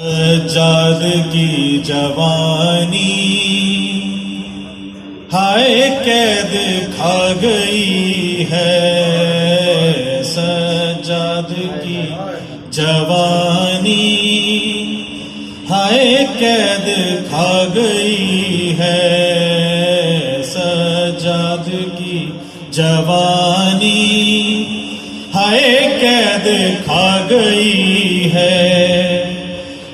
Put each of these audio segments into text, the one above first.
سجاد کی جوانی ہائے قید کھا گئی ہے، سجاد کی جوانی ہائے قید کھا گئی ہے، سجاد کی جوانی ہائے قید کھا گئی ہے۔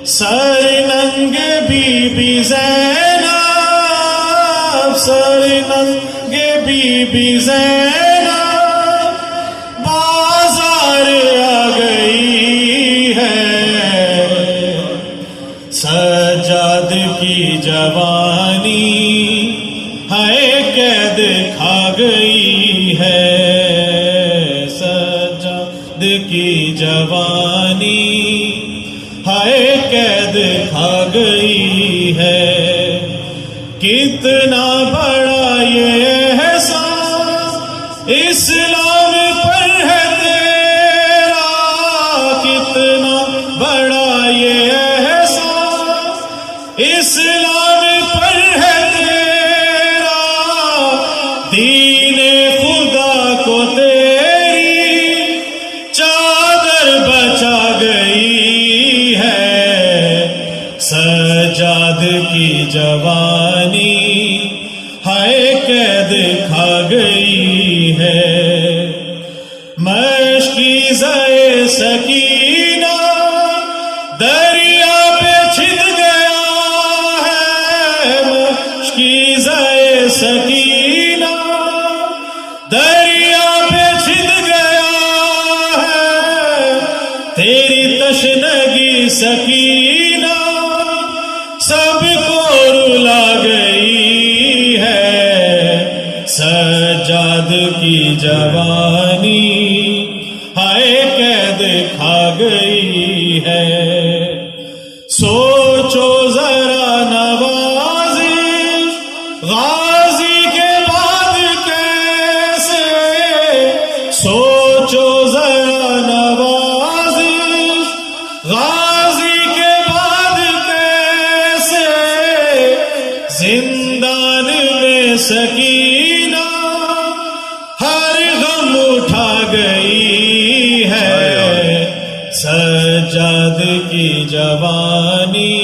سر ننگ بی بی زینب، سر ننگ بی بی زینب بازار آ گئی ہے، سجاد کی جوانی ہائے قید کھا گئی ہے، سجاد کی جوانی ہائے قید کھا گئی ہے۔ کتنا بڑا یہ احسان اسلام پر ہے تیرا، کتنا بڑا یہ احسان اسلام پر ہے تیرا، دین خدا کو تیری چادر بچا گئی ہے، سجاد کی جوانی ہائے قید کھا گئی ہے۔ مشکیزہ سکینہ دریا پہ چھن گیا ہے، مشکیزہ سکینہ دریا پہ چھن گیا ہے، تیری تشنگی سکینہ سب کو رلا گئی ہے، سجاد کی جوانی ہائے قید کھا گئی ہے۔ سوچو ذرا نوازش غازی کے بعد کیسے، سوچو ذرا نوازش غازی کے بعد کیسے، زندان میں سکینہ ہر غم اٹھا گئی ہے، سجاد کی جوانی